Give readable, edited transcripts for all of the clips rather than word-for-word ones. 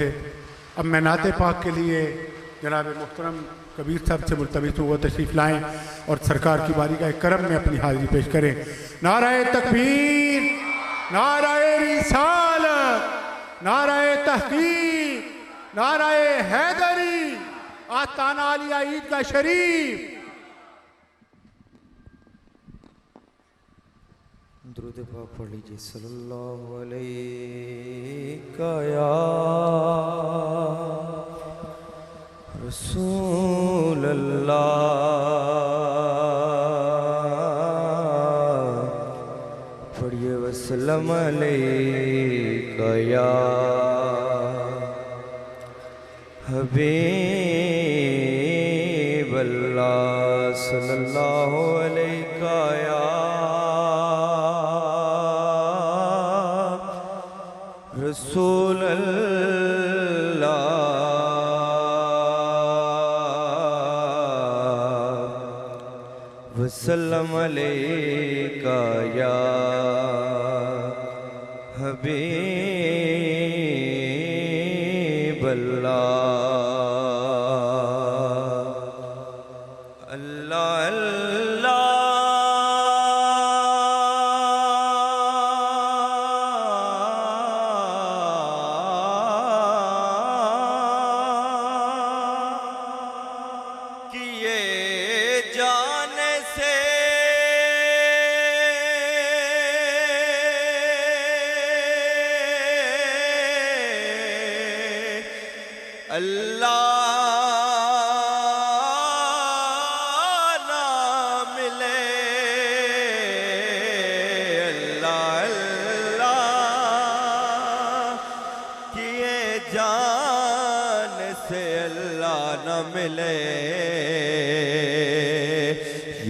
اب میں نعت پاک کے لیے جناب محترم کبیر صاحب سے ملتمس ہوں وہ تشریف لائیں اور سرکار کی بارگاہ کرم میں اپنی حاضری پیش کریں۔ نعرہ تکبیر، نعرہ رسالت، نعرہ تحقیق، نعرہ حیدری، آستانہ عالیہ عیدگاہ شریف۔ درود پاک پڑھ لیجئے۔ صلی اللہ علیہ یا رسول اللہ، پڑھیے وسلم علیہ یا حبیب اللہ، صلی اللہ علیہ یا رسول اللہ، وسلم علیک یا حبیب اللہ۔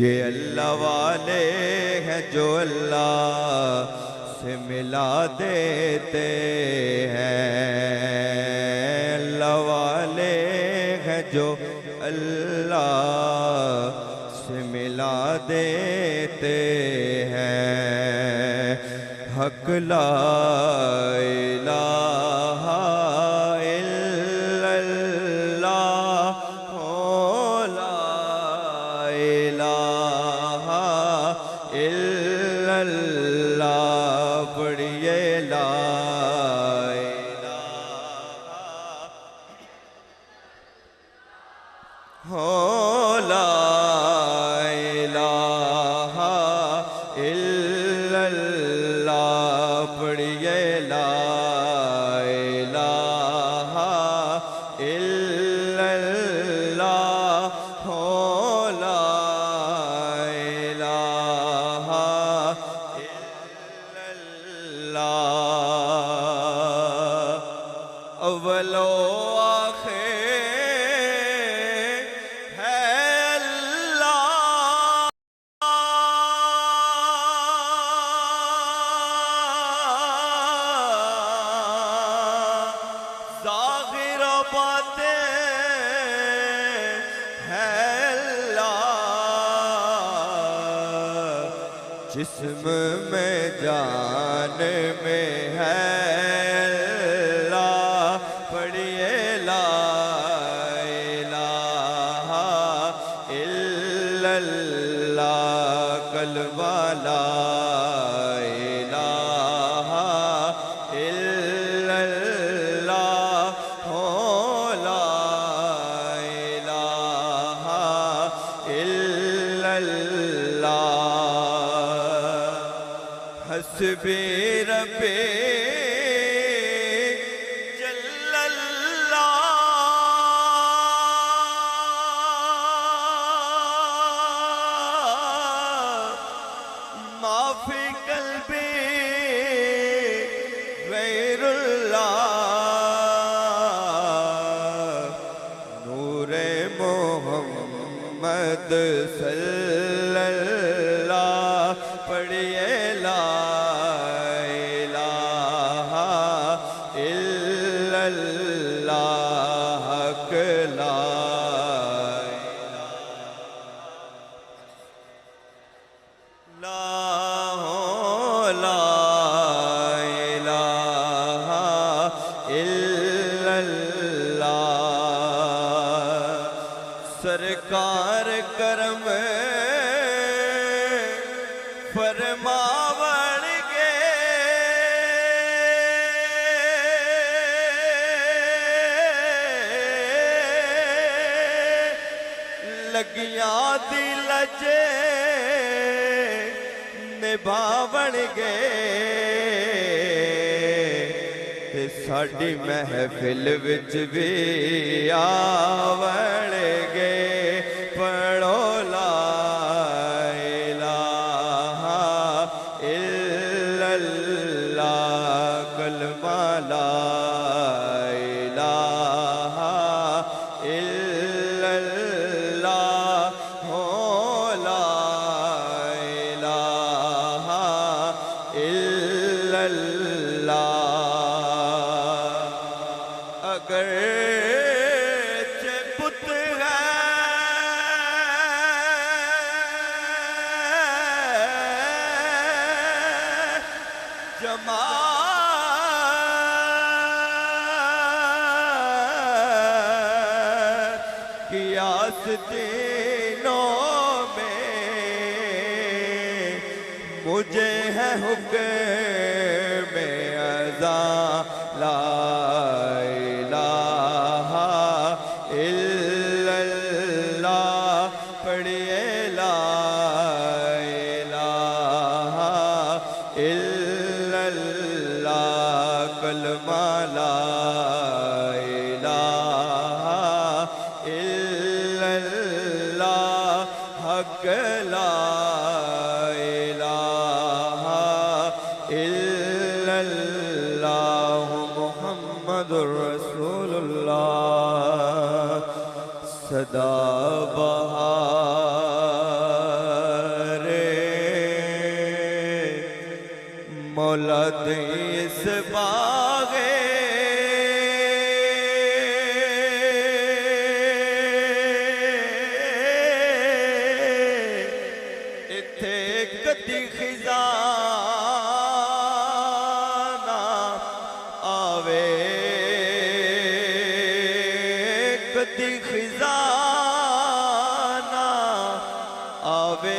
یہ اللہ والے ہیں جو اللہ سے ملا دیتے ہیں، اللہ والے ہیں جو اللہ سے ملا دیتے ہیں۔ حق لا الہ الا اللہ، لا الہ الا اللہ، پڑھیے لا الہ لا الہ الا اللہ، پڑھیے لا الہ الا اللہ، لا الہ الا اللہ، اول و آخر جسم میں جان میں ہے اللہ، پڑھیے لا الہ الا اللہ، کلمہ لا الہ الا اللہ، لا الہ الا اللہ، حسبی ربی جل اللہ، ما فی قلبی غیر اللہ، نور محمد صلی اللہ، پڑھیے لا لا الہ الا سرکار کرم فرماون گے لگیاں دی لجے نبھاون گے تے ساڈی محفل وچ بھی آون گے پڑھو لا الہ الا اللہ کلمہ لا الہ الا اللہ ہو لا الہ الا اللہ اگر بت ہے جماعت کی آستینوں میں مجھے ہے حکم اذان لا الہ الا اللہ پڑھیے لا الہ الا اللہ کلمہ لا الہ الا اللہ حق لا الہ الا اللہ محمد رسول اللہ صدا بہار مولا دے اس باغے اتھے کدی خزانہ آوے کدی خزانہ آوے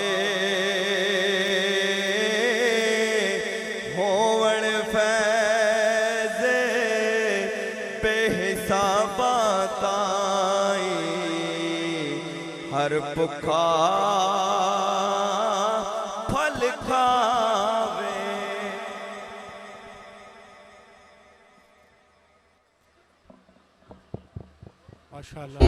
ہون فیض بے حساباں تائیں ہر بھکھا پھل کھاوے ماشاءاللہ